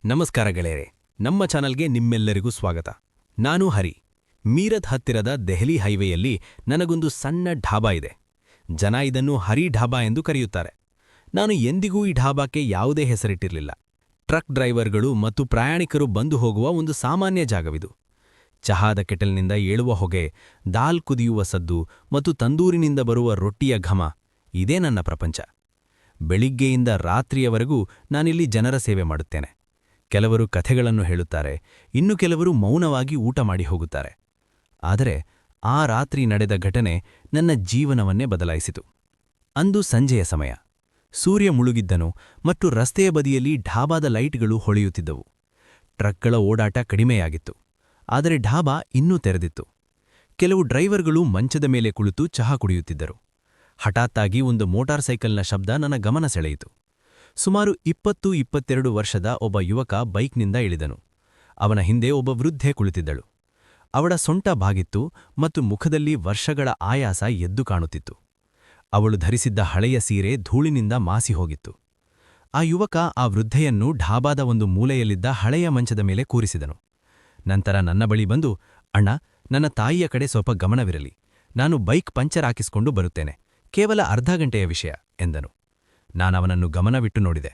ನಮಸ್ಕಾರ ಗೆಳೆಯರೆ, ನಮ್ಮ ಚಾನಲ್ಗೆ ನಿಮ್ಮೆಲ್ಲರಿಗೂ ಸ್ವಾಗತ. ನಾನು ಹರಿ. ಮೀರತ್ ಹತ್ತಿರದ ದೆಹಲಿ ಹೈವೇಯಲ್ಲಿ ನನಗೊಂದು ಸಣ್ಣ ಢಾಬಾ ಇದೆ. ಜನ ಇದನ್ನು ಹರಿ ಢಾಬಾ ಎಂದು ಕರೆಯುತ್ತಾರೆ. ನಾನು ಎಂದಿಗೂ ಈ ಢಾಬಾಕ್ಕೆ ಯಾವುದೇ ಹೆಸರಿಟ್ಟಿರಲಿಲ್ಲ. ಟ್ರಕ್ ಡ್ರೈವರ್ಗಳು ಮತ್ತು ಪ್ರಯಾಣಿಕರು ಬಂದು ಹೋಗುವ ಒಂದು ಸಾಮಾನ್ಯ ಜಾಗವಿದು. ಚಹಾದ ಕೆಟಲ್ನಿಂದ ಏಳುವ ಹೊಗೆ, ದಾಲ್ ಕುದಿಯುವ ಸದ್ದು ಮತ್ತು ತಂದೂರಿನಿಂದ ಬರುವ ರೊಟ್ಟಿಯ ಘಮ ಇದೇ ನನ್ನ ಪ್ರಪಂಚ. ಬೆಳಿಗ್ಗೆಯಿಂದ ರಾತ್ರಿಯವರೆಗೂ ನಾನಿಲ್ಲಿ ಜನರ ಸೇವೆ ಮಾಡುತ್ತೇನೆ. ಕೆಲವರು ಕಥೆಗಳನ್ನು ಹೇಳುತ್ತಾರೆ, ಇನ್ನು ಕೆಲವರು ಮೌನವಾಗಿ ಊಟ ಮಾಡಿ ಹೋಗುತ್ತಾರೆ. ಆದರೆ ಆ ರಾತ್ರಿ ನಡೆದ ಘಟನೆ ನನ್ನ ಜೀವನವನ್ನೇ ಬದಲಾಯಿಸಿತು. ಅಂದು ಸಂಜೆಯ ಸಮಯ. ಸೂರ್ಯ ಮುಳುಗಿದ್ದನು ಮತ್ತು ರಸ್ತೆಯ ಬದಿಯಲ್ಲಿ ಢಾಬಾದ ಲೈಟ್ಗಳು ಹೊಳೆಯುತ್ತಿದ್ದವು. ಟ್ರಕ್ಗಳ ಓಡಾಟ ಕಡಿಮೆಯಾಗಿತ್ತು, ಆದರೆ ಢಾಬಾ ಇನ್ನೂ ತೆರೆದಿತ್ತು. ಕೆಲವು ಡ್ರೈವರ್ಗಳು ಮಂಚದ ಮೇಲೆ ಕುಳಿತು ಚಹಾ ಕುಡಿಯುತ್ತಿದ್ದರು. ಹಠಾತ್ತಾಗಿ ಒಂದು ಮೋಟಾರ್ ಸೈಕಲ್ನ ಶಬ್ದ ನನ್ನ ಗಮನ ಸೆಳೆಯಿತು. ಸುಮಾರು 20-22 ವರ್ಷದ ಒಬ್ಬ ಯುವಕ ಬೈಕ್ನಿಂದ ಇಳಿದನು. ಅವನ ಹಿಂದೆ ಒಬ್ಬ ವೃದ್ಧೆ ಕುಳಿತಿದ್ದಳು. ಅವಳ ಸೊಂಟ ಬಾಗಿತ್ತು ಮತ್ತು ಮುಖದಲ್ಲಿ ವರ್ಷಗಳ ಆಯಾಸ ಎದ್ದು ಕಾಣುತ್ತಿತ್ತು. ಅವಳು ಧರಿಸಿದ್ದ ಹಳೆಯ ಸೀರೆ ಧೂಳಿನಿಂದ ಮಾಸಿ ಹೋಗಿತ್ತು. ಆ ಯುವಕ ಆ ವೃದ್ಧೆಯನ್ನು ಢಾಬಾದ ಒಂದು ಮೂಲೆಯಲ್ಲಿದ್ದ ಹಳೆಯ ಮಂಚದ ಮೇಲೆ ಕೂರಿಸಿದನು. ನಂತರ ನನ್ನ ಬಳಿ ಬಂದು, ಅಣ್ಣ, ನನ್ನ ತಾಯಿಯ ಕಡೆ ಸ್ವಲ್ಪ ಗಮನವಿರಲಿ. ನಾನು ಬೈಕ್ ಪಂಚರ್ ಹಾಕಿಸಿಕೊಂಡು ಬರುತ್ತೇನೆ. ಕೇವಲ ಅರ್ಧ ಗಂಟೆಯ ವಿಷಯ ಎಂದನು. ನಾನವನನ್ನು ಗಮನವಿಟ್ಟು ನೋಡಿದೆ.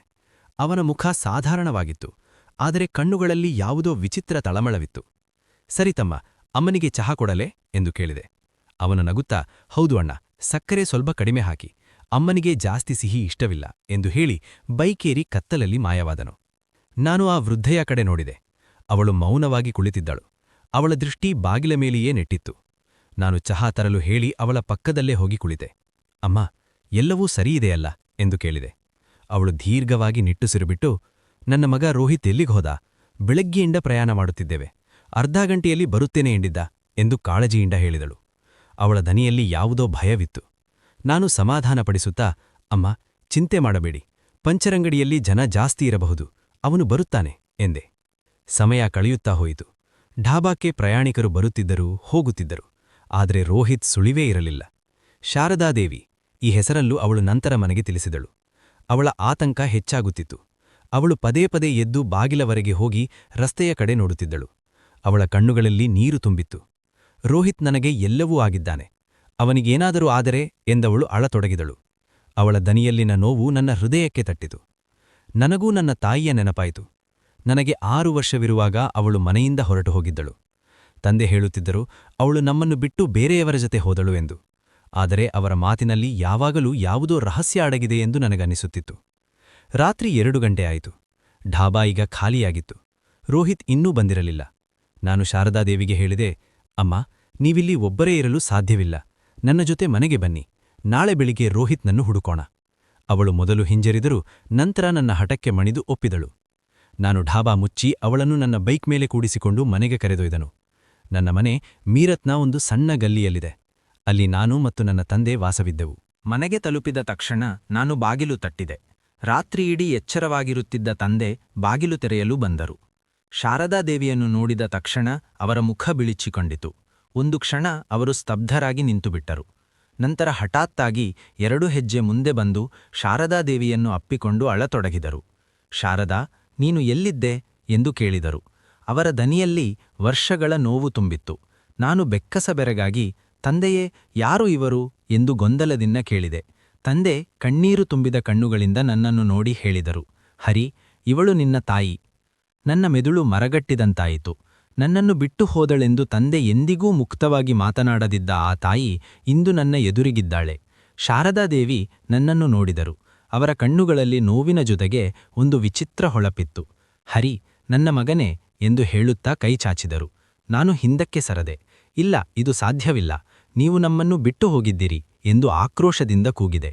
ಅವನ ಮುಖ ಸಾಧಾರಣವಾಗಿತ್ತು, ಆದರೆ ಕಣ್ಣುಗಳಲ್ಲಿ ಯಾವುದೋ ವಿಚಿತ್ರ ತಳಮಳವಿತ್ತು. ಸರಿ ತಮ್ಮ, ಅಮ್ಮನಿಗೆ ಚಹಾ ಕೊಡಲೇ ಎಂದು ಕೇಳಿದೆ. ಅವನು ನಗುತ್ತಾ, ಹೌದು ಅಣ್ಣ, ಸಕ್ಕರೆ ಸ್ವಲ್ಪ ಕಡಿಮೆ ಹಾಕಿ, ಅಮ್ಮನಿಗೆ ಜಾಸ್ತಿ ಸಿಹಿ ಇಷ್ಟವಿಲ್ಲ ಎಂದು ಹೇಳಿ ಬೈಕೇರಿ ಕತ್ತಲಲ್ಲಿ ಮಾಯವಾದನು. ನಾನು ಆ ವೃದ್ಧೆಯ ಕಡೆ ನೋಡಿದೆ. ಅವಳು ಮೌನವಾಗಿ ಕುಳಿತಿದ್ದಳು. ಅವಳ ದೃಷ್ಟಿ ಬಾಗಿಲ ಮೇಲೆಯೇ ನೆಟ್ಟಿತ್ತು. ನಾನು ಚಹಾ ತರಲು ಹೇಳಿ ಅವಳ ಪಕ್ಕದಲ್ಲೇ ಹೋಗಿ ಕುಳಿತೆ. ಅಮ್ಮ, ಎಲ್ಲವೂ ಸರಿಯಿದೆಯಲ್ಲ ಎಂದು ಕೇಳಿದೆ. ಅವಳು ದೀರ್ಘವಾಗಿ ನಿಟ್ಟುಸಿರುಬಿಟ್ಟು, ನನ್ನ ಮಗ ರೋಹಿತ್ ಎಲ್ಲಿಗೆ ಹೋದ? ಬೆಳಗ್ಗೆಯಿಂದ ಪ್ರಯಾಣ ಮಾಡುತ್ತಿದ್ದೇವೆ. ಅರ್ಧ ಗಂಟೆಯಲ್ಲಿ ಬರುತ್ತೇನೆ ಎಂದಿದ್ದ ಎಂದು ಕಾಳಜಿಯಿಂದ ಹೇಳಿದಳು. ಅವಳ ದನಿಯಲ್ಲಿ ಯಾವುದೋ ಭಯವಿತ್ತು. ನಾನು ಸಮಾಧಾನಪಡಿಸುತ್ತಾ, ಅಮ್ಮ, ಚಿಂತೆ ಮಾಡಬೇಡಿ, ಪಂಚರಂಗಡಿಯಲ್ಲಿ ಜನ ಜಾಸ್ತಿ ಇರಬಹುದು, ಅವನು ಬರುತ್ತಾನೆ ಎಂದೆ. ಸಮಯ ಕಳೆಯುತ್ತಾ ಹೋಯಿತು. ಢಾಬಾಕ್ಕೆ ಪ್ರಯಾಣಿಕರು ಬರುತ್ತಿದ್ದರು, ಹೋಗುತ್ತಿದ್ದರು. ಆದರೆ ರೋಹಿತ್ ಸುಳಿವೇ ಇರಲಿಲ್ಲ. ಶಾರದಾದೇವಿ, ಈ ಹೆಸರಲ್ಲೂ ಅವಳು ನಂತರ ಮನೆಗೆ ತಿಳಿಸಿದಳು. ಅವಳ ಆತಂಕ ಹೆಚ್ಚಾಗುತ್ತಿತ್ತು. ಅವಳು ಪದೇ ಪದೇ ಎದ್ದು ಬಾಗಿಲವರೆಗೆ ಹೋಗಿ ರಸ್ತೆಯ ಕಡೆ ನೋಡುತ್ತಿದ್ದಳು. ಅವಳ ಕಣ್ಣುಗಳಲ್ಲಿ ನೀರು ತುಂಬಿತ್ತು. ರೋಹಿತ್ ನನಗೆ ಎಲ್ಲವೂ ಆಗಿದ್ದಾನೆ, ಅವನಿಗೇನಾದರೂ ಆದರೆ ಎಂದವಳು ಅಳತೊಡಗಿದಳು. ಅವಳ ದನಿಯಲ್ಲಿನ ನೋವು ನನ್ನ ಹೃದಯಕ್ಕೆ ತಟ್ಟಿತು. ನನಗೂ ನನ್ನ ತಾಯಿಯ ನೆನಪಾಯಿತು. ನನಗೆ 6 ವರ್ಷವಿರುವಾಗ ಅವಳು ಮನೆಯಿಂದ ಹೊರಟು ಹೋಗಿದ್ದಳು. ತಂದೆ ಹೇಳುತ್ತಿದ್ದರು, ಅವಳು ನಮ್ಮನ್ನು ಬಿಟ್ಟು ಬೇರೆಯವರ ಜೊತೆ ಹೋದಳು ಎಂದು. ಆದರೆ ಅವರ ಮಾತಿನಲ್ಲಿ ಯಾವಾಗಲೂ ಯಾವುದೋ ರಹಸ್ಯ ಅಡಗಿದೆ ಎಂದು ನನಗನ್ನಿಸುತ್ತಿತ್ತು. ರಾತ್ರಿ 2 ಗಂಟೆ ಆಯಿತು. ಢಾಬಾ ಈಗ ಖಾಲಿಯಾಗಿತ್ತು. ರೋಹಿತ್ ಇನ್ನೂ ಬಂದಿರಲಿಲ್ಲ. ನಾನು ಶಾರದಾದೇವಿಗೆ ಹೇಳಿದೆ, ಅಮ್ಮ, ನೀವಿಲ್ಲಿ ಒಬ್ಬರೇ ಇರಲು ಸಾಧ್ಯವಿಲ್ಲ. ನನ್ನ ಜೊತೆ ಮನೆಗೆ ಬನ್ನಿ. ನಾಳೆ ಬೆಳಿಗ್ಗೆ ರೋಹಿತ್ನನ್ನು ಹುಡುಕೋಣ. ಅವಳು ಮೊದಲು ಹಿಂಜರಿದರೂ ನಂತರ ನನ್ನ ಹಠಕ್ಕೆ ಮಣಿದು ಒಪ್ಪಿದಳು. ನಾನು ಢಾಬಾ ಮುಚ್ಚಿ ಅವಳನ್ನು ನನ್ನ ಬೈಕ್ ಮೇಲೆ ಕೂಡಿಸಿಕೊಂಡು ಮನೆಗೆ ಕರೆದೊಯ್ದನು. ನನ್ನ ಮನೆ ಮೀರತ್ನ ಒಂದು ಸಣ್ಣ ಗಲ್ಲಿಯಲ್ಲಿದೆ. ಅಲ್ಲಿ ನಾನು ಮತ್ತು ನನ್ನ ತಂದೆ ವಾಸವಿದ್ದೆವು. ಮನೆಗೆ ತಲುಪಿದ ತಕ್ಷಣ ನಾನು ಬಾಗಿಲು ತಟ್ಟಿದೆ. ರಾತ್ರಿಯಿಡೀ ಎಚ್ಚರವಾಗಿರುತ್ತಿದ್ದ ತಂದೆ ಬಾಗಿಲು ತೆರೆಯಲು ಬಂದರು. ಶಾರದಾದೇವಿಯನ್ನು ನೋಡಿದ ತಕ್ಷಣ ಅವರ ಮುಖ ಬಿಳಿಚಿಕೊಂಡಿತು. ಒಂದು ಕ್ಷಣ ಅವರು ಸ್ತಬ್ಧರಾಗಿ ನಿಂತುಬಿಟ್ಟರು. ನಂತರ ಹಠಾತ್ತಾಗಿ 2 ಹೆಜ್ಜೆ ಮುಂದೆ ಬಂದು ಶಾರದಾದೇವಿಯನ್ನು ಅಪ್ಪಿಕೊಂಡು ಅಳತೊಡಗಿದರು. ಶಾರದಾ, ನೀನು ಎಲ್ಲಿದ್ದೆ ಎಂದು ಕೇಳಿದರು. ಅವರ ದನಿಯಲ್ಲಿ ವರ್ಷಗಳ ನೋವು ತುಂಬಿತ್ತು. ನಾನು ಬೆಕ್ಕಸಬೆರಗಾಗಿ, ತಂದೆಯೇ, ಯಾರು ಇವರು ಎಂದು ಗೊಂದಲದಿಂದ ಕೇಳಿದೆ. ತಂದೆ ಕಣ್ಣೀರು ತುಂಬಿದ ಕಣ್ಣುಗಳಿಂದ ನನ್ನನ್ನು ನೋಡಿ ಹೇಳಿದರು, ಹರಿ, ಇವಳು ನಿನ್ನ ತಾಯಿ. ನನ್ನ ಮೆದುಳು ಮರಗಟ್ಟಿದಂತಾಯಿತು. ನನ್ನನ್ನು ಬಿಟ್ಟು ಹೋದಳೆಂದು ತಂದೆ ಎಂದಿಗೂ ಮುಕ್ತವಾಗಿ ಮಾತನಾಡದಿದ್ದ ಆ ತಾಯಿ ಇಂದು ನನ್ನ ಎದುರಿಗಿದ್ದಾಳೆ. ಶಾರದಾದೇವಿ ನನ್ನನ್ನು ನೋಡಿದರು. ಅವರ ಕಣ್ಣುಗಳಲ್ಲಿ ನೋವಿನ ಜೊತೆಗೆ ಒಂದು ವಿಚಿತ್ರ ಹೊಳಪಿತ್ತು. ಹರಿ, ನನ್ನ ಮಗನೇ ಎಂದು ಹೇಳುತ್ತಾ ಕೈ ಚಾಚಿದರು. ನಾನು ಹಿಂದಕ್ಕೆ ಸರದೆ. ಇಲ್ಲ, ಇದು ಸಾಧ್ಯವಿಲ್ಲ, ನೀವು ನಮ್ಮನ್ನು ಬಿಟ್ಟು ಹೋಗಿದ್ದೀರಿ ಎಂದು ಆಕ್ರೋಶದಿಂದ ಕೂಗಿದೆ.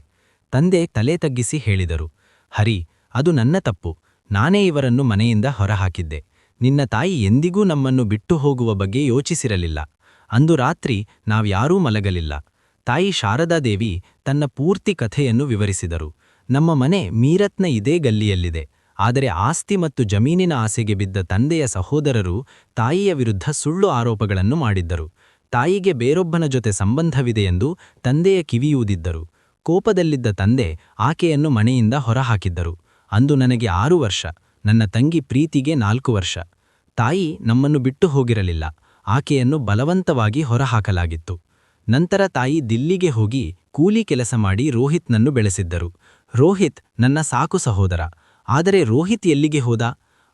ತಂದೆ ತಲೆ ತಗ್ಗಿಸಿ ಹೇಳಿದರು, ಹರಿ, ಅದು ನನ್ನ ತಪ್ಪು. ನಾನೇ ಇವರನ್ನು ಮನೆಯಿಂದ ಹೊರಹಾಕಿದ್ದೆ. ನಿನ್ನ ತಾಯಿ ಎಂದಿಗೂ ನಮ್ಮನ್ನು ಬಿಟ್ಟು ಹೋಗುವ ಬಗ್ಗೆ ಯೋಚಿಸಿರಲಿಲ್ಲ. ಅಂದು ರಾತ್ರಿ ನಾವ್ಯಾರೂ ಮಲಗಲಿಲ್ಲ. ತಾಯಿ ಶಾರದಾದೇವಿ ತನ್ನ ಪೂರ್ತಿ ಕಥೆಯನ್ನು ವಿವರಿಸಿದರು. ನಮ್ಮ ಮನೆ ಮೀರತ್ನ ಇದೇ ಗಲ್ಲಿಯಲ್ಲಿದೆ. ಆದರೆ ಆಸ್ತಿ ಮತ್ತು ಜಮೀನಿನ ಆಸೆಗೆ ಬಿದ್ದ ತಂದೆಯ ಸಹೋದರರು ತಾಯಿಯ ವಿರುದ್ಧ ಸುಳ್ಳು ಆರೋಪಗಳನ್ನು ಮಾಡಿದ್ದರು. ತಾಯಿಗೆ ಬೇರೊಬ್ಬನ ಜೊತೆ ಸಂಬಂಧವಿದೆಯೆಂದು ತಂದೆಯ ಕಿವಿಯೂದಿದ್ದರು. ಕೋಪದಲ್ಲಿದ್ದ ತಂದೆ ಆಕೆಯನ್ನು ಮನೆಯಿಂದ ಹೊರಹಾಕಿದ್ದರು. ಅಂದು ನನಗೆ 6 ವರ್ಷ. ನನ್ನ ತಂಗಿ ಪ್ರೀತಿಗೆ 4 ವರ್ಷ. ತಾಯಿ ನಮ್ಮನ್ನು ಬಿಟ್ಟು ಹೋಗಿರಲಿಲ್ಲ. ಆಕೆಯನ್ನು ಬಲವಂತವಾಗಿ ಹೊರಹಾಕಲಾಗಿತ್ತು. ನಂತರ ತಾಯಿ ದಿಲ್ಲಿಗೆ ಹೋಗಿ ಕೂಲಿ ಕೆಲಸ ಮಾಡಿ ರೋಹಿತ್ನನ್ನು ಬೆಳೆಸಿದ್ದರು. ರೋಹಿತ್ ನನ್ನ ಸಾಕು ಸಹೋದರ. ಆದರೆ ರೋಹಿತ್ ಎಲ್ಲಿಗೆ ಹೋದ?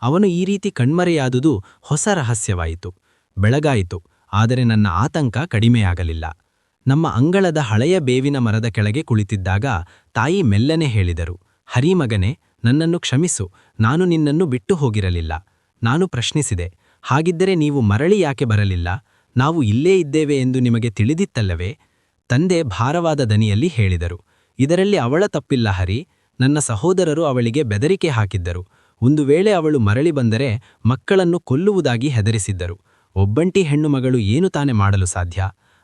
ಅವನು ಈ ರೀತಿ ಕಣ್ಮರೆಯಾದುದು ಹೊಸ ರಹಸ್ಯವಾಯಿತು. ಬೆಳಗಾಯಿತು, ಆದರೆ ನನ್ನ ಆತಂಕ ಕಡಿಮೆಯಾಗಲಿಲ್ಲ. ನಮ್ಮ ಅಂಗಳದ ಹಳೆಯ ಬೇವಿನ ಮರದ ಕೆಳಗೆ ಕುಳಿತಿದ್ದಾಗ ತಾಯಿ ಮೆಲ್ಲನೆ ಹೇಳಿದರು, ಹರಿ ಮಗನೇ, ನನ್ನನ್ನು ಕ್ಷಮಿಸು, ನಾನು ನಿನ್ನನ್ನು ಬಿಟ್ಟು ಹೋಗಿರಲಿಲ್ಲ. ನಾನು ಪ್ರಶ್ನಿಸಿದೆ, ಹಾಗಿದ್ದರೆ ನೀವು ಮರಳಿ ಯಾಕೆ ಬರಲಿಲ್ಲ? ನಾವು ಇಲ್ಲೇ ಇದ್ದೇವೆ ಎಂದು ನಿಮಗೆ ತಿಳಿದಿತ್ತಲ್ಲವೇ? ತಂದೆ ಭಾರವಾದ ದನಿಯಲ್ಲಿ ಹೇಳಿದರು, ಇದರಲ್ಲಿ ಅವಳ ತಪ್ಪಿಲ್ಲ ಹರಿ. ನನ್ನ ಸಹೋದರರು ಅವಳಿಗೆ ಬೆದರಿಕೆ ಹಾಕಿದ್ದರು. ಒಂದು ವೇಳೆ ಅವಳು ಮರಳಿ ಬಂದರೆ ಮಕ್ಕಳನ್ನು ಕೊಲ್ಲುವುದಾಗಿ ಹೆದರಿಸಿದ್ದರು. ಒಬ್ಬಂಟಿ ಹೆಣ್ಣು ಮಗಳು ಏನು ತಾನೆ ಮಾಡಲು ಸಾಧ್ಯ?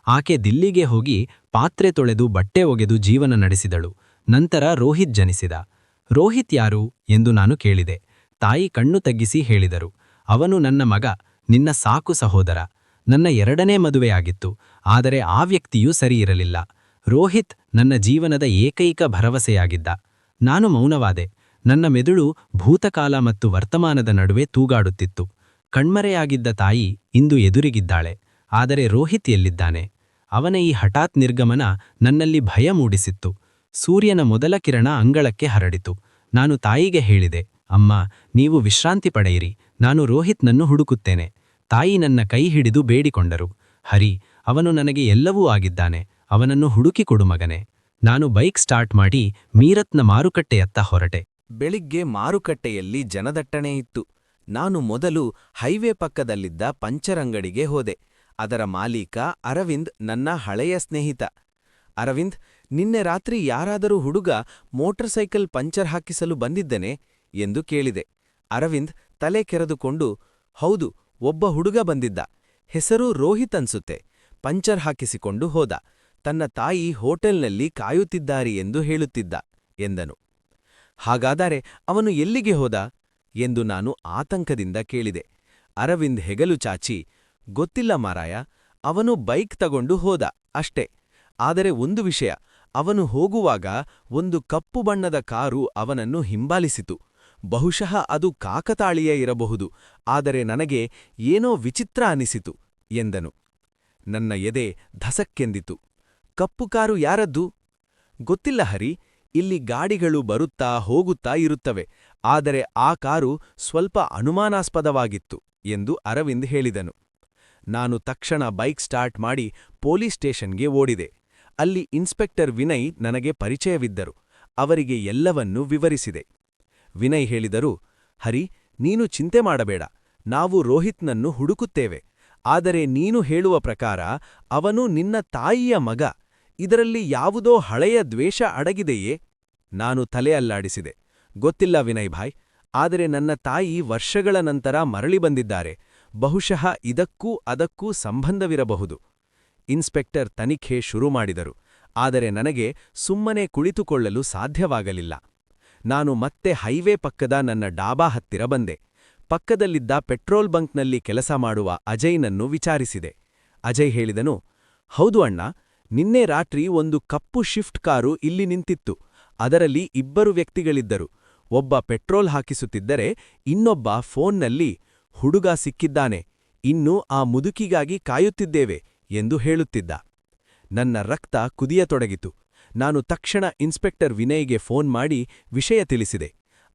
ಆಕೆ ದಿಲ್ಲಿಗೆ ಹೋಗಿ ಪಾತ್ರೆ ತೊಳೆದು ಬಟ್ಟೆ ಒಗೆದು ಜೀವನ ನಡೆಸಿದಳು. ನಂತರ ರೋಹಿತ್ ಜನಿಸಿದ. ರೋಹಿತ್ ಯಾರು ಎಂದು ನಾನು ಕೇಳಿದೆ. ತಾಯಿ ಕಣ್ಣು ತಗ್ಗಿಸಿ ಹೇಳಿದರು, ಅವನು ನನ್ನ ಮಗ, ನಿನ್ನ ಸಾಕು ಸಹೋದರ. ನನ್ನ 2ನೇ ಮದುವೆಯಾಗಿತ್ತು, ಆದರೆ ಆ ವ್ಯಕ್ತಿಯೂ ಸರಿಯಿರಲಿಲ್ಲ. ರೋಹಿತ್ ನನ್ನ ಜೀವನದ ಏಕೈಕ ಭರವಸೆಯಾಗಿದ್ದ. ನಾನು ಮೌನವಾದೆ. ನನ್ನ ಮೆದುಳು ಭೂತಕಾಲ ಮತ್ತು ವರ್ತಮಾನದ ನಡುವೆ ತೂಗಾಡುತ್ತಿತ್ತು. ಕಣ್ಮರೆಯಾಗಿದ್ದ ತಾಯಿ ಇಂದು ಎದುರಿಗಿದ್ದಾಳೆ. ಆದರೆ ರೋಹಿತ್ ಎಲ್ಲಿದ್ದಾನೆ? ಅವನ ಈ ಹಠಾತ್ ನಿರ್ಗಮನ ನನ್ನಲ್ಲಿ ಭಯ ಮೂಡಿಸಿತ್ತು. ಸೂರ್ಯನ ಮೊದಲ ಕಿರಣ ಅಂಗಳಕ್ಕೆ ಹರಡಿತು. ನಾನು ತಾಯಿಗೆ ಹೇಳಿದೆ, ಅಮ್ಮ, ನೀವು ವಿಶ್ರಾಂತಿ ಪಡೆಯಿರಿ, ನಾನು ರೋಹಿತ್ನನ್ನು ಹುಡುಕುತ್ತೇನೆ. ತಾಯಿ ನನ್ನ ಕೈ ಹಿಡಿದು ಬೇಡಿಕೊಂಡರು, ಹರಿ, ಅವನು ನನಗೆ ಎಲ್ಲವೂ ಆಗಿದ್ದಾನೆ, ಅವನನ್ನು ಹುಡುಕಿಕೊಡು ಮಗನೇ. ನಾನು ಬೈಕ್ ಸ್ಟಾರ್ಟ್ ಮಾಡಿ ಮೀರತ್ನ ಮಾರುಕಟ್ಟೆಯತ್ತ ಹೊರಟೆ. ಬೆಳಿಗ್ಗೆ ಮಾರುಕಟ್ಟೆಯಲ್ಲಿ ಜನದಟ್ಟಣೆ ಇತ್ತು. ನಾನು ಮೊದಲು ಹೈವೇ ಪಕ್ಕದಲ್ಲಿದ್ದ ಪಂಚರ್ ಅಂಗಡಿಗೆ ಹೋದೆ. ಅದರ ಮಾಲೀಕ ಅರವಿಂದ್ ನನ್ನ ಹಳೆಯ ಸ್ನೇಹಿತ. ಅರವಿಂದ್, ನಿನ್ನೆ ರಾತ್ರಿ ಯಾರಾದರೂ ಹುಡುಗ ಮೋಟರ್ ಸೈಕಲ್ ಪಂಚರ್ ಹಾಕಿಸಲು ಬಂದಿದ್ದನೆ ಎಂದು ಕೇಳಿದೆ. ಅರವಿಂದ್ ತಲೆ ಕೆರೆದುಕೊಂಡು, ಹೌದು, ಒಬ್ಬ ಹುಡುಗ ಬಂದಿದ್ದ. ಹೆಸರು ರೋಹಿತ್ ಅನ್ಸುತ್ತೆ. ಪಂಚರ್ ಹಾಕಿಸಿಕೊಂಡು ಹೋದ. ತನ್ನ ತಾಯಿ ಹೋಟೆಲ್ನಲ್ಲಿ ಕಾಯುತ್ತಿದ್ದಾರೆ ಎಂದು ಹೇಳುತ್ತಿದ್ದ ಎಂದನು. ಹಾಗಾದರೆ ಅವನು ಎಲ್ಲಿಗೆ ಹೋದ ಎಂದು ನಾನು ಆತಂಕದಿಂದ ಕೇಳಿದೆ. ಅರವಿಂದ್ ಹೆಗಲು ಚಾಚಿ, ಗೊತ್ತಿಲ್ಲ ಮಾರಾಯ, ಅವನು ಬೈಕ್ ತಗೊಂಡು ಹೋದ ಅಷ್ಟೇ. ಆದರೆ ಒಂದು ವಿಷಯ, ಅವನು ಹೋಗುವಾಗ ಒಂದು ಕಪ್ಪು ಬಣ್ಣದ ಕಾರು ಅವನನ್ನು ಹಿಂಬಾಲಿಸಿತು. ಬಹುಶಃ ಅದು ಕಾಕತಾಳೀಯ ಇರಬಹುದು, ಆದರೆ ನನಗೆ ಏನೋ ವಿಚಿತ್ರ ಅನಿಸಿತು ಎಂದನು. ನನ್ನ ಎದೆ ಧಸಕ್ಕೆಂದಿತು. ಕಪ್ಪು ಕಾರು ಯಾರದ್ದು? ಗೊತ್ತಿಲ್ಲ ಹರಿ, ಇಲ್ಲಿ ಗಾಡಿಗಳು ಬರುತ್ತಾ ಹೋಗುತ್ತಾ ಇರುತ್ತವೆ, ಆದರೆ ಆ ಕಾರು ಸ್ವಲ್ಪ ಅನುಮಾನಾಸ್ಪದವಾಗಿತ್ತು ಎಂದು ಅರವಿಂದ್ ಹೇಳಿದನು. ನಾನು ತಕ್ಷಣ ಬೈಕ್ ಸ್ಟಾರ್ಟ್ ಮಾಡಿ ಪೊಲೀಸ್ ಸ್ಟೇಷನ್ಗೆ ಓಡಿದೆ. ಅಲ್ಲಿ ಇನ್ಸ್ಪೆಕ್ಟರ್ ವಿನಯ್ ನನಗೆ ಪರಿಚಯವಿದ್ದರು. ಅವರಿಗೆ ಎಲ್ಲವನ್ನೂ ವಿವರಿಸಿದೆ. ವಿನಯ್ ಹೇಳಿದರು, ಹರಿ, ನೀನು ಚಿಂತೆ ಮಾಡಬೇಡ, ನಾವು ರೋಹಿತ್ನನ್ನು ಹುಡುಕುತ್ತೇವೆ. ಆದರೆ ನೀನು ಹೇಳುವ ಪ್ರಕಾರ ಅವನು ನಿನ್ನ ತಾಯಿಯ ಮಗ. ಇದರಲ್ಲಿ ಯಾವುದೋ ಹಳೆಯ ದ್ವೇಷ ಅಡಗಿದೆಯೇ? ನಾನು ತಲೆ ಅಲ್ಲಾಡಿಸಿದೆ. ಗೊತ್ತಿಲ್ಲ ವಿನಯ್ ಭಾಯ್, ಆದರೆ ನನ್ನ ತಾಯಿ ವರ್ಷಗಳ ನಂತರ ಮರಳಿ ಬಂದಿದ್ದಾರೆ. ಬಹುಶಃ ಇದಕ್ಕೂ ಅದಕ್ಕೂ ಸಂಬಂಧವಿರಬಹುದು. ಇನ್ಸ್ಪೆಕ್ಟರ್ ತನಿಖೆ ಶುರು ಮಾಡಿದರು. ಆದರೆ ನನಗೆ ಸುಮ್ಮನೆ ಕುಳಿತುಕೊಳ್ಳಲು ಸಾಧ್ಯವಾಗಲಿಲ್ಲ. ನಾನು ಮತ್ತೆ ಹೈವೇ ಪಕ್ಕದ ನನ್ನ ಡಾಬಾ ಹತ್ತಿರ ಬಂದೆ. ಪಕ್ಕದಲ್ಲಿದ್ದ ಪೆಟ್ರೋಲ್ ಬಂಕ್ನಲ್ಲಿ ಕೆಲಸ ಮಾಡುವ ಅಜಯ್ನನ್ನು ವಿಚಾರಿಸಿದೆ. ಅಜಯ್ ಹೇಳಿದನು, ಹೌದು ಅಣ್ಣ, ನಿನ್ನೆ ರಾತ್ರಿ ಒಂದು ಕಪ್ಪು ಶಿಫ್ಟ್ ಕಾರು ಇಲ್ಲಿ ನಿಂತಿತ್ತು. ಅದರಲ್ಲಿ 2 ವ್ಯಕ್ತಿಗಳಿದ್ದರು. ಒಬ್ಬ ಪೆಟ್ರೋಲ್ ಹಾಕಿಸುತ್ತಿದ್ದರೆ ಇನ್ನೊಬ್ಬ ಫೋನ್ನಲ್ಲಿ, ಹುಡುಗ ಸಿಕ್ಕಿದ್ದಾನೆ, ಇನ್ನು ಆ ಮುದುಕಿಗಾಗಿ ಕಾಯುತ್ತಿದ್ದೇವೆ ಎಂದು ಹೇಳುತ್ತಿದ್ದ. ನನ್ನ ರಕ್ತ ಕುದಿಯತೊಡಗಿತು. ನಾನು ತಕ್ಷಣ ಇನ್ಸ್ಪೆಕ್ಟರ್ ವಿನಯ್ಗೆ ಫೋನ್ ಮಾಡಿ ವಿಷಯ ತಿಳಿಸಿದೆ.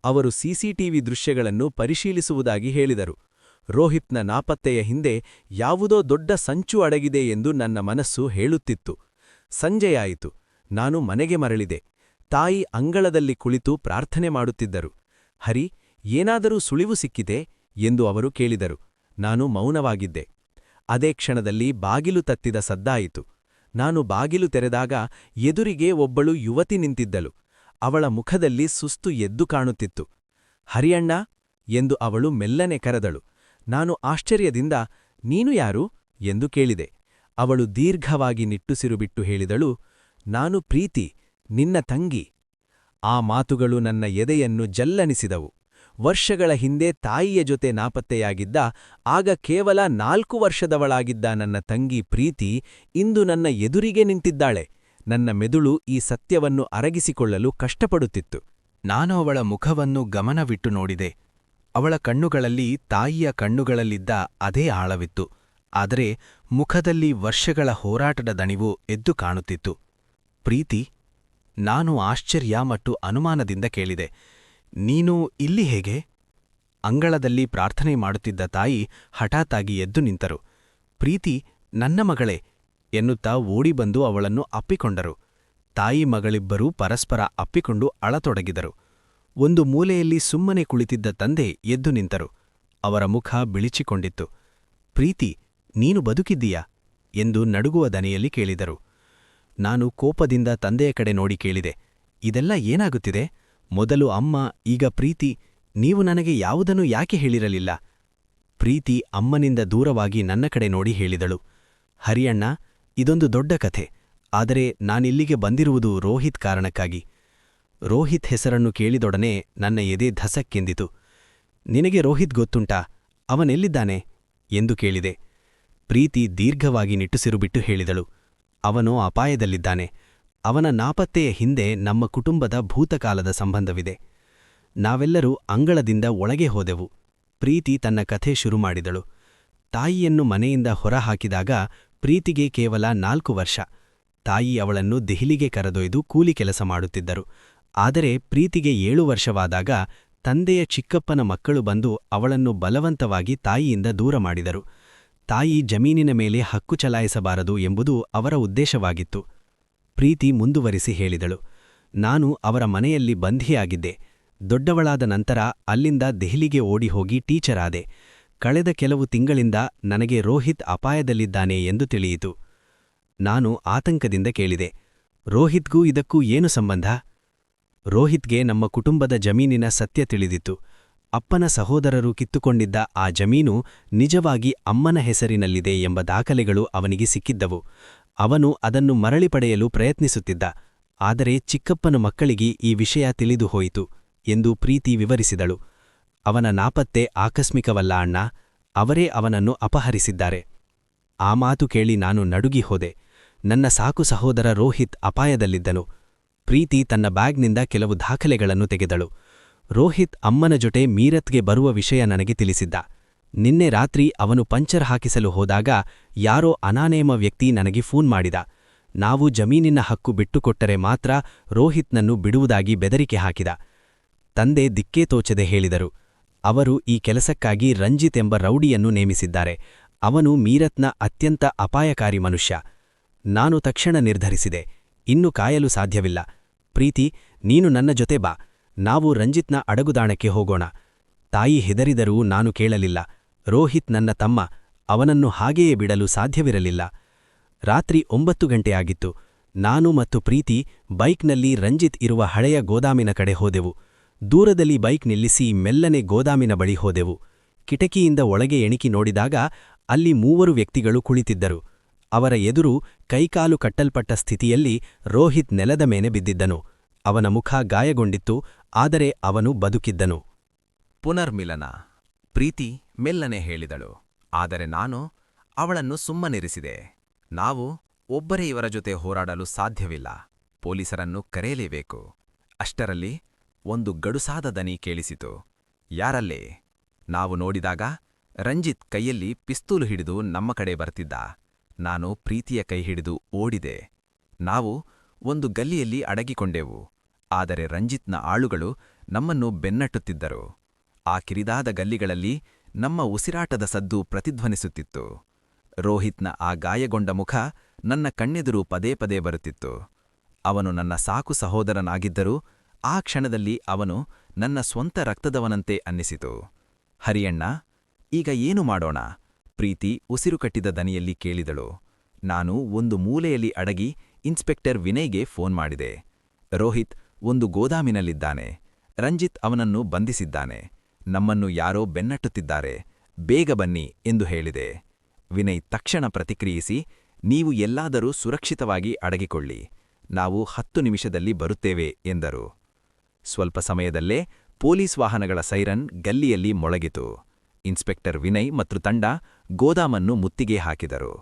ಅವರು ಸಿಸಿಟಿವಿ ದೃಶ್ಯಗಳನ್ನು ಪರಿಶೀಲಿಸುವುದಾಗಿ ಹೇಳಿದರು. ರೋಹಿತ್ನ ನಾಪತ್ತೆಯ ಹಿಂದೆ ಯಾವುದೋ ದೊಡ್ಡ ಸಂಚು ಅಡಗಿದೆ ಎಂದು ನನ್ನ ಮನಸ್ಸು ಹೇಳುತ್ತಿತ್ತು. ಸಂಜೆಯಾಯಿತು. ನಾನು ಮನೆಗೆ ಮರಳಿದೆ. ತಾಯಿ ಅಂಗಳದಲ್ಲಿ ಕುಳಿತು ಪ್ರಾರ್ಥನೆ ಮಾಡುತ್ತಿದ್ದರು. ಹರಿ, ಏನಾದರೂ ಸುಳಿವು ಸಿಕ್ಕಿದೆ ಎಂದು ಅವರು ಕೇಳಿದರು. ನಾನು ಮೌನವಾಗಿದ್ದೆ. ಅದೇ ಕ್ಷಣದಲ್ಲಿ ಬಾಗಿಲು ತತ್ತಿದ ಸದ್ದಾಯಿತು. ನಾನು ಬಾಗಿಲು ತೆರೆದಾಗ ಎದುರಿಗೆ ಒಬ್ಬಳು ಯುವತಿ ನಿಂತಿದ್ದಳು. ಅವಳ ಮುಖದಲ್ಲಿ ಸುಸ್ತು ಎದ್ದು ಕಾಣುತ್ತಿತ್ತು. ಹರಿಯಣ್ಣ ಎಂದು ಅವಳು ಮೆಲ್ಲನೆ ಕರೆದಳು. ನಾನು ಆಶ್ಚರ್ಯದಿಂದ, ನೀನು ಯಾರು ಎಂದು ಕೇಳಿದೆ. ಅವಳು ದೀರ್ಘವಾಗಿ ನಿಟ್ಟುಸಿರು ಬಿಟ್ಟು ಹೇಳಿದಳು, ನಾನು ಪ್ರೀತಿ, ನಿನ್ನ ತಂಗಿ. ಆ ಮಾತುಗಳು ನನ್ನ ಎದೆಯನ್ನು ಜಲ್ಲನಿಸಿದವು. ವರ್ಷಗಳ ಹಿಂದೆ ತಾಯಿಯ ಜೊತೆ ನಾಪತ್ತೆಯಾಗಿದ್ದ, ಆಗ ಕೇವಲ 4 ವರ್ಷದವಳಾಗಿದ್ದ ನನ್ನ ತಂಗಿ ಪ್ರೀತಿ ಇಂದು ನನ್ನ ಎದುರಿಗೆ ನಿಂತಿದ್ದಾಳೆ. ನನ್ನ ಮೆದುಳು ಈ ಸತ್ಯವನ್ನು ಅರಗಿಸಿಕೊಳ್ಳಲು ಕಷ್ಟಪಡುತ್ತಿತ್ತು. ನಾನು ಅವಳ ಮುಖವನ್ನು ಗಮನವಿಟ್ಟು ನೋಡಿದೆ. ಅವಳ ಕಣ್ಣುಗಳಲ್ಲಿ ತಾಯಿಯ ಕಣ್ಣುಗಳಲ್ಲಿದ್ದ ಅದೇ ಆಳವಿತ್ತು, ಆದರೆ ಮುಖದಲ್ಲಿ ವರ್ಷಗಳ ಹೋರಾಟದ ದಣಿವು ಎದ್ದು ಕಾಣುತ್ತಿತ್ತು. ಪ್ರೀತಿ? ನಾನು ಆಶ್ಚರ್ಯ ಮತ್ತು ಅನುಮಾನದಿಂದ ಕೇಳಿದೆ. ನೀನು ಇಲ್ಲಿ ಹೇಗೆ? ಅಂಗಳದಲ್ಲಿ ಪ್ರಾರ್ಥನೆ ಮಾಡುತ್ತಿದ್ದ ತಾಯಿ ಹಠಾತ್ತಾಗಿ ಎದ್ದು ನಿಂತರು. ಪ್ರೀತಿ, ನನ್ನ ಮಗಳೇ ಎನ್ನುತ್ತಾ ಓಡಿಬಂದು ಅವಳನ್ನು ಅಪ್ಪಿಕೊಂಡರು. ತಾಯಿ ಮಗಳಿಬ್ಬರೂ ಪರಸ್ಪರ ಅಪ್ಪಿಕೊಂಡು ಅಳತೊಡಗಿದರು. ಒಂದು ಮೂಲೆಯಲ್ಲಿ ಸುಮ್ಮನೆ ಕುಳಿತಿದ್ದ ತಂದೆ ಎದ್ದು ನಿಂತರು. ಅವರ ಮುಖ ಬಿಳಿಚಿಕೊಂಡಿತ್ತು. ಪ್ರೀತಿ, ನೀನು ಬದುಕಿದ್ದೀಯಾ ಎಂದು ನಡುಗುವ ದನಿಯಲ್ಲಿ ಕೇಳಿದರು. ನಾನು ಕೋಪದಿಂದ ತಂದೆಯ ಕಡೆ ನೋಡಿ ಕೇಳಿದೆ, ಇದೆಲ್ಲ ಏನಾಗುತ್ತಿದೆ? ಮೊದಲು ಅಮ್ಮ, ಈಗ ಪ್ರೀತಿ. ನೀವು ನನಗೆ ಯಾವುದನ್ನೂ ಯಾಕೆ ಹೇಳಿರಲಿಲ್ಲ? ಪ್ರೀತಿ ಅಮ್ಮನಿಂದ ದೂರವಾಗಿ ನನ್ನ ಕಡೆ ನೋಡಿ ಹೇಳಿದಳು, ಹರಿಯಣ್ಣ, ಇದೊಂದು ದೊಡ್ಡ ಕಥೆ. ಆದರೆ ನಾನಿಲ್ಲಿಗೆ ಬಂದಿರುವುದು ರೋಹಿತ್ ಕಾರಣಕ್ಕಾಗಿ. ರೋಹಿತ್ ಹೆಸರನ್ನು ಕೇಳಿದೊಡನೆ ನನ್ನ ಎದೆ ಧಸಕ್ಕೆಂದಿತು. ನಿನಗೆ ರೋಹಿತ್ ಗೊತ್ತುಂಟಾ? ಅವನೆಲ್ಲಿದ್ದಾನೆ ಎಂದು ಕೇಳಿದೆ. ಪ್ರೀತಿ ದೀರ್ಘವಾಗಿ ನಿಟ್ಟುಸಿರುಬಿಟ್ಟು ಹೇಳಿದಳು, ಅವನು ಅಪಾಯದಲ್ಲಿದ್ದಾನೆ. ಅವನ ನಾಪತ್ತೆಯ ಹಿಂದೆ ನಮ್ಮ ಕುಟುಂಬದ ಭೂತಕಾಲದ ಸಂಬಂಧವಿದೆ. ನಾವೆಲ್ಲರೂ ಅಂಗಳದಿಂದ ಒಳಗೆ ಹೋದೆವು. ಪ್ರೀತಿ ತನ್ನ ಕಥೆ ಶುರುಮಾಡಿದಳು. ತಾಯಿಯನ್ನು ಮನೆಯಿಂದ ಹೊರಹಾಕಿದಾಗ ಪ್ರೀತಿಗೆ ಕೇವಲ 4 ವರ್ಷ. ತಾಯಿ ಅವಳನ್ನು ದೆಹಲಿಗೆ ಕರೆದೊಯ್ದು ಕೂಲಿ ಕೆಲಸ ಮಾಡುತ್ತಿದ್ದರು. ಆದರೆ ಪ್ರೀತಿಗೆ 7 ವರ್ಷವಾದಾಗ ತಂದೆಯ ಚಿಕ್ಕಪ್ಪನ ಮಕ್ಕಳು ಬಂದು ಅವಳನ್ನು ಬಲವಂತವಾಗಿ ತಾಯಿಯಿಂದ ದೂರ ಮಾಡಿದರು. ತಾಯಿ ಜಮೀನಿನ ಮೇಲೆ ಹಕ್ಕು ಚಲಾಯಿಸಬಾರದು ಎಂಬುದು ಅವರ ಉದ್ದೇಶವಾಗಿತ್ತು. ಪ್ರೀತಿ ಮುಂದುವರಿಸಿ ಹೇಳಿದಳು, ನಾನು ಅವರ ಮನೆಯಲ್ಲಿ ಬಂಧಿಯಾಗಿದ್ದೆ. ದೊಡ್ಡವಳಾದ ನಂತರ ಅಲ್ಲಿಂದ ದೆಹಲಿಗೆ ಓಡಿಹೋಗಿ ಟೀಚರ್ ಆದೆ. ಕಳೆದ ಕೆಲವು ತಿಂಗಳಿಂದ ನನಗೆ ರೋಹಿತ್ ಅಪಾಯದಲ್ಲಿದ್ದಾನೆ ಎಂದು ತಿಳಿಯಿತು. ನಾನು ಆತಂಕದಿಂದ ಕೇಳಿದೆ, ರೋಹಿತ್ಗೂ ಇದಕ್ಕೂ ಏನು ಸಂಬಂಧ? ರೋಹಿತ್ಗೆ ನಮ್ಮ ಕುಟುಂಬದ ಜಮೀನಿನ ಸತ್ಯ ತಿಳಿದಿತ್ತು. ಅಪ್ಪನ ಸಹೋದರರು ಕಿತ್ತುಕೊಂಡಿದ್ದ ಆ ಜಮೀನು ನಿಜವಾಗಿ ಅಮ್ಮನ ಹೆಸರಿನಲ್ಲಿದೆ ಎಂಬ ದಾಖಲೆಗಳು ಅವನಿಗೆ ಸಿಕ್ಕಿದ್ದವು. ಅವನು ಅದನ್ನು ಮರಳಿ ಪಡೆಯಲು ಪ್ರಯತ್ನಿಸುತ್ತಿದ್ದ. ಆದರೆ ಚಿಕ್ಕಪ್ಪನ ಮಕ್ಕಳಿಗೆ ಈ ವಿಷಯ ತಿಳಿದು ಹೋಯಿತು ಎಂದು ಪ್ರೀತಿ ವಿವರಿಸಿದಳು. ಅವನ ನಾಪತ್ತೆ ಆಕಸ್ಮಿಕವಲ್ಲ ಅಣ್ಣ, ಅವರೇ ಅವನನ್ನು ಅಪಹರಿಸಿದ್ದಾರೆ. ಆ ಮಾತು ಕೇಳಿ ನಾನು ನಡುಗಿ ಹೋದೆ. ನನ್ನ ಸಾಕು ಸಹೋದರ ರೋಹಿತ್ ಅಪಾಯದಲ್ಲಿದ್ದನು. ಪ್ರೀತಿ ತನ್ನ ಬ್ಯಾಗ್ನಿಂದ ಕೆಲವು ದಾಖಲೆಗಳನ್ನು ತೆಗೆದಳು. ರೋಹಿತ್ ಅಮ್ಮನ ಜೊತೆ ಮೀರತ್ಗೆ ಬರುವ ವಿಷಯ ನನಗೆ ತಿಳಿಸಿದ್ದ. ನಿನ್ನೆ ರಾತ್ರಿ ಅವನು ಪಂಚರ್ ಹಾಕಿಸಲು ಹೋದಾಗ ಯಾರೋ ಅನಾನೇಮ ವ್ಯಕ್ತಿ ನನಗೆ ಫೋನ್ ಮಾಡಿದ. ನಾವು ಜಮೀನಿನ ಹಕ್ಕು ಬಿಟ್ಟುಕೊಟ್ಟರೆ ಮಾತ್ರ ರೋಹಿತ್ನನ್ನು ಬಿಡುವುದಾಗಿ ಬೆದರಿಕೆ ಹಾಕಿದ. ತಂದೆ ದಿಕ್ಕೇ ತೋಚದೆ ಹೇಳಿದರು, ಅವರು ಈ ಕೆಲಸಕ್ಕಾಗಿ ರಂಜಿತ್ ಎಂಬ ರೌಡಿಯನ್ನು ನೇಮಿಸಿದ್ದಾರೆ. ಅವನು ಮೀರತ್ನ ಅತ್ಯಂತ ಅಪಾಯಕಾರಿ ಮನುಷ್ಯ. ನಾನು ತಕ್ಷಣ ನಿರ್ಧರಿಸಿದೆ, ಇನ್ನು ಕಾಯಲು ಸಾಧ್ಯವಿಲ್ಲ. ಪ್ರೀತಿ, ನೀನು ನನ್ನ ಜೊತೆ ಬಾ, ನಾವು ರಂಜಿತ್ನ ಅಡಗುದಾಣಕ್ಕೆ ಹೋಗೋಣ. ತಾಯಿ ಹೆದರಿದರೂ ನಾನು ಕೇಳಲಿಲ್ಲ. ರೋಹಿತ್ ನನ್ನ ತಮ್ಮ, ಅವನನ್ನು ಹಾಗೆಯೇ ಬಿಡಲು ಸಾಧ್ಯವಿರಲಿಲ್ಲ. ರಾತ್ರಿ 9 ಗಂಟೆಯಾಗಿತ್ತು. ನಾನು ಮತ್ತು ಪ್ರೀತಿ ಬೈಕ್ನಲ್ಲಿ ರಂಜಿತ್ ಇರುವ ಹಳೆಯ ಗೋದಾಮಿನ ಕಡೆ ಹೋದೆವು. ದೂರದಲ್ಲಿ ಬೈಕ್ ನಿಲ್ಲಿಸಿ ಮೆಲ್ಲನೆ ಗೋದಾಮಿನ ಬಳಿ ಹೋದೆವು. ಕಿಟಕಿಯಿಂದ ಒಳಗೆ ಎಣಿಕಿ ನೋಡಿದಾಗ ಅಲ್ಲಿ 3 ವ್ಯಕ್ತಿಗಳು ಕುಳಿತಿದ್ದರು. ಅವರ ಎದುರು ಕೈಕಾಲು ಕಟ್ಟಲ್ಪಟ್ಟ ಸ್ಥಿತಿಯಲ್ಲಿ ರೋಹಿತ್ ನೆಲದ ಮೇಲೆ ಬಿದ್ದಿದ್ದನು. ಅವನ ಮುಖ ಗಾಯಗೊಂಡಿತ್ತು, ಆದರೆ ಅವನು ಬದುಕಿದ್ದನು. ಪುನರ್ಮಿಲನ, ಪ್ರೀತಿ ಮೆಲ್ಲನೆ ಹೇಳಿದಳು. ಆದರೆ ನಾನು ಅವಳನ್ನು ಸುಮ್ಮನಿರಿಸಿದೆ. ನಾವು ಒಬ್ಬರೇ ಇವರ ಜೊತೆ ಹೋರಾಡಲು ಸಾಧ್ಯವಿಲ್ಲ. ಪೊಲೀಸರನ್ನು ಕರೆಯಲೇಬೇಕು. ಅಷ್ಟರಲ್ಲಿ ಒಂದು ಗಡುಸಾದ ದನಿ ಕೇಳಿಸಿತು. ಯಾರಲ್ಲೇ? ನಾವು ನೋಡಿದಾಗ ರಂಜಿತ್ ಕೈಯಲ್ಲಿ ಪಿಸ್ತೂಲು ಹಿಡಿದು ನಮ್ಮ ಕಡೆ ಬರ್ತಿದ್ದ. ನಾನು ಪ್ರೀತಿಯ ಕೈ ಹಿಡಿದು ಓಡಿದೆ. ನಾವು ಒಂದು ಗಲ್ಲಿಯಲ್ಲಿ ಅಡಗಿಕೊಂಡೆವು. ಆದರೆ ರಂಜಿತ್ನ ಆಳುಗಳು ನಮ್ಮನ್ನು ಬೆನ್ನಟ್ಟುತ್ತಿದ್ದರು. ಆ ಕಿರಿದಾದ ಗಲ್ಲಿಗಳಲ್ಲಿ ನಮ್ಮ ಉಸಿರಾಟದ ಸದ್ದು ಪ್ರತಿಧ್ವನಿಸುತ್ತಿತ್ತು. ರೋಹಿತ್ನ ಆ ಗಾಯಗೊಂಡ ಮುಖ ನನ್ನ ಕಣ್ಣೆದುರು ಪದೇ ಪದೇ ಬರುತ್ತಿತ್ತು. ಅವನು ನನ್ನ ಸಾಕು ಸಹೋದರನಾಗಿದ್ದರೂ ಆ ಕ್ಷಣದಲ್ಲಿ ಅವನು ನನ್ನ ಸ್ವಂತ ರಕ್ತದವನಂತೆ ಅನ್ನಿಸಿತು. ಹರಿಯಣ್ಣ, ಈಗ ಏನು ಮಾಡೋಣ? ಪ್ರೀತಿ ಉಸಿರುಕಟ್ಟಿದ ದನಿಯಲ್ಲಿ ಕೇಳಿದಳು. ನಾನು ಒಂದು ಮೂಲೆಯಲ್ಲಿ ಅಡಗಿ ಇನ್ಸ್ಪೆಕ್ಟರ್ ವಿನಯ್ಗೆ ಫೋನ್ ಮಾಡಿದೆ. ರೋಹಿತ್ ಒಂದು ಗೋದಾಮಿನಲ್ಲಿದ್ದಾನೆ. ರಂಜಿತ್ ಅವನನ್ನು ಬಂಧಿಸಿದ್ದಾನೆ. ನಮ್ಮನ್ನು ಯಾರೋ ಬೆನ್ನಟ್ಟುತ್ತಿದ್ದಾರೆ. ಬೇಗ ಬನ್ನಿ ಎಂದು ಹೇಳಿದೆ. ವಿನಯ್ ತಕ್ಷಣ ಪ್ರತಿಕ್ರಿಯಿಸಿ, ನೀವು ಎಲ್ಲಾದರೂ ಸುರಕ್ಷಿತವಾಗಿ ಅಡಗಿಕೊಳ್ಳಿ, ನಾವು 10 ನಿಮಿಷದಲ್ಲಿ ಬರುತ್ತೇವೆ ಎಂದರು. ಸ್ವಲ್ಪ ಸಮಯದಲ್ಲೇ ಪೊಲೀಸ್ ವಾಹನಗಳ ಸೈರನ್ ಗಲ್ಲಿಯಲ್ಲಿ ಮೊಳಗಿತು. ಇನ್ಸ್ಪೆಕ್ಟರ್ ವಿನಯ್ ಮತ್ತು ತಂಡ ಗೋದಾಮನ್ನು ಮುತ್ತಿಗೆ ಹಾಕಿದರು.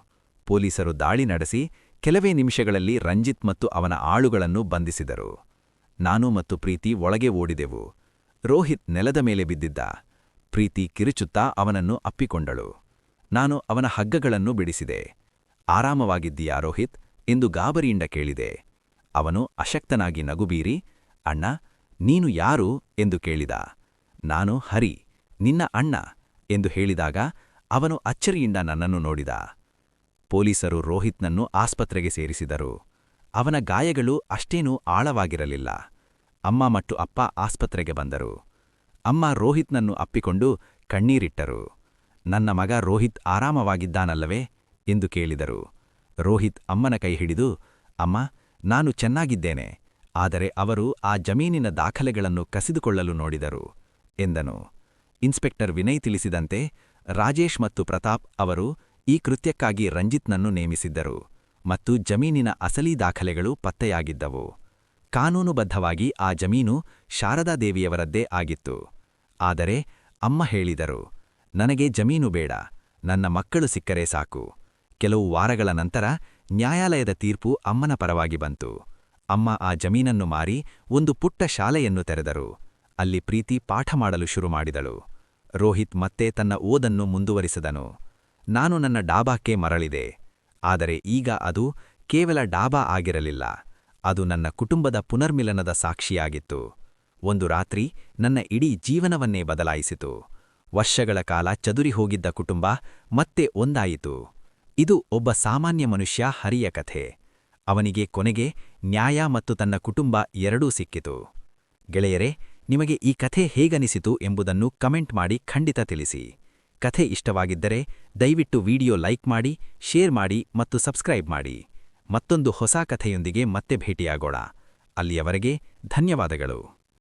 ಪೊಲೀಸರು ದಾಳಿ ನಡೆಸಿ ಕೆಲವೇ ನಿಮಿಷಗಳಲ್ಲಿ ರಂಜಿತ್ ಮತ್ತು ಅವನ ಆಳುಗಳನ್ನು ಬಂಧಿಸಿದರು. ನಾನು ಮತ್ತು ಪ್ರೀತಿ ಒಳಗೆ ಓಡಿದೆವು. ರೋಹಿತ್ ನೆಲದ ಮೇಲೆ ಬಿದ್ದಿದ್ದ. ಪ್ರೀತಿ ಕಿರುಚುತ್ತಾ ಅವನನ್ನು ಅಪ್ಪಿಕೊಂಡಳು. ನಾನು ಅವನ ಹಗ್ಗಗಳನ್ನು ಬಿಡಿಸಿದೆ. ಆರಾಮವಾಗಿದ್ದೀಯಾ ರೋಹಿತ್ ಎಂದು ಗಾಬರಿಯಿಂದ ಕೇಳಿದೆ. ಅವನು ಅಶಕ್ತನಾಗಿ ನಗುಬೀರಿ, ಅಣ್ಣ, ನೀನು ಯಾರು ಎಂದು ಕೇಳಿದ. ನಾನು ಹರಿ, ನಿನ್ನ ಅಣ್ಣ ಎಂದು ಹೇಳಿದಾಗ ಅವನು ಅಚ್ಚರಿಯಿಂದ ನನ್ನನ್ನು ನೋಡಿದ. ಪೊಲೀಸರು ರೋಹಿತ್ನನ್ನು ಆಸ್ಪತ್ರೆಗೆ ಸೇರಿಸಿದರು. ಅವನ ಗಾಯಗಳು ಅಷ್ಟೇನೂ ಆಳವಾಗಿರಲಿಲ್ಲ. ಅಮ್ಮ ಮತ್ತು ಅಪ್ಪ ಆಸ್ಪತ್ರೆಗೆ ಬಂದರು. ಅಮ್ಮ ರೋಹಿತ್ನನ್ನು ಅಪ್ಪಿಕೊಂಡು ಕಣ್ಣೀರಿಟ್ಟರು. ನನ್ನ ಮಗ ರೋಹಿತ್ ಆರಾಮವಾಗಿದ್ದಾನಲ್ಲವೇ ಎಂದು ಕೇಳಿದರು. ರೋಹಿತ್ ಅಮ್ಮನ ಕೈ ಹಿಡಿದು, ಅಮ್ಮ, ನಾನು ಚೆನ್ನಾಗಿದ್ದೇನೆ, ಆದರೆ ಅವರು ಆ ಜಮೀನಿನ ದಾಖಲೆಗಳನ್ನು ಕಸಿದುಕೊಳ್ಳಲು ನೋಡಿದರು ಎಂದನು. ಇನ್ಸ್ಪೆಕ್ಟರ್ ವಿನಯ್ ತಿಳಿಸಿದಂತೆ ರಾಜೇಶ್ ಮತ್ತು ಪ್ರತಾಪ್ ಅವರು ಈ ಕೃತ್ಯಕ್ಕಾಗಿ ರಂಜಿತ್ನನ್ನು ನೇಮಿಸಿದ್ದರು ಮತ್ತು ಜಮೀನಿನ ಅಸಲಿ ದಾಖಲೆಗಳು ಪತ್ತೆಯಾಗಿದ್ದವು. ಕಾನೂನುಬದ್ಧವಾಗಿ ಆ ಜಮೀನು ಶಾರದಾದೇವಿಯವರದ್ದೇ ಆಗಿತ್ತು. ಆದರೆ ಅಮ್ಮ ಹೇಳಿದರು, ನನಗೆ ಜಮೀನು ಬೇಡ, ನನ್ನ ಮಕ್ಕಳು ಸಿಕ್ಕರೆ ಸಾಕು. ಕೆಲವು ವಾರಗಳ ನಂತರ ನ್ಯಾಯಾಲಯದ ತೀರ್ಪು ಅಮ್ಮನ ಪರವಾಗಿ ಬಂತು. ಅಮ್ಮ ಆ ಜಮೀನನ್ನು ಮಾರಿ ಒಂದು ಪುಟ್ಟ ಶಾಲೆಯನ್ನು ತೆರೆದರು. ಅಲ್ಲಿ ಪ್ರೀತಿ ಪಾಠ ಮಾಡಲು ಶುರು ಮಾಡಿದಳು. ರೋಹಿತ್ ಮತ್ತೆ ತನ್ನ ಓದನ್ನು ಮುಂದುವರಿಸಿದನು. ನಾನು ನನ್ನ ಡಾಬಾಕ್ಕೆ ಮರಳಿದೆ. ಆದರೆ ಈಗ ಅದು ಕೇವಲ ಡಾಬಾ ಆಗಿರಲಿಲ್ಲ, ಅದು ನನ್ನ ಕುಟುಂಬದ ಪುನರ್ಮಿಲನದ ಸಾಕ್ಷಿಯಾಗಿತ್ತು. ಒಂದು ರಾತ್ರಿ ನನ್ನ ಇಡೀ ಜೀವನವನ್ನೇ ಬದಲಾಯಿಸಿತು. ವರ್ಷಗಳ ಕಾಲ ಚದುರಿ ಹೋಗಿದ್ದ ಕುಟುಂಬ ಮತ್ತೆ ಒಂದಾಯಿತು. ಇದು ಒಬ್ಬ ಸಾಮಾನ್ಯ ಮನುಷ್ಯ ಹರಿಯ ಕಥೆ. ಅವನಿಗೆ ಕೊನೆಗೆ ನ್ಯಾಯ ಮತ್ತು ತನ್ನ ಕುಟುಂಬ ಎರಡೂ ಸಿಕ್ಕಿತು. ಗೆಳೆಯರೇ, ನಿಮಗೆ ಈ ಕಥೆ ಹೇಗನಿಸಿತು ಎಂಬುದನ್ನು ಕಮೆಂಟ್ ಮಾಡಿ ಖಂಡಿತ ತಿಳಿಸಿ. ಕಥೆ ಇಷ್ಟವಾಗಿದ್ದರೆ ದಯವಿಟ್ಟು ವಿಡಿಯೋ ಲೈಕ್ ಮಾಡಿ, ಶೇರ್ ಮಾಡಿ ಮತ್ತು ಸಬ್ಸ್ಕ್ರೈಬ್ ಮಾಡಿ. ಮತ್ತೊಂದು ಹೊಸ ಕಥೆಯೊಂದಿಗೆ ಮತ್ತೆ ಭೇಟಿಯಾಗೋಣ. ಅಲ್ಲಿಯವರೆಗೆ ಧನ್ಯವಾದಗಳು.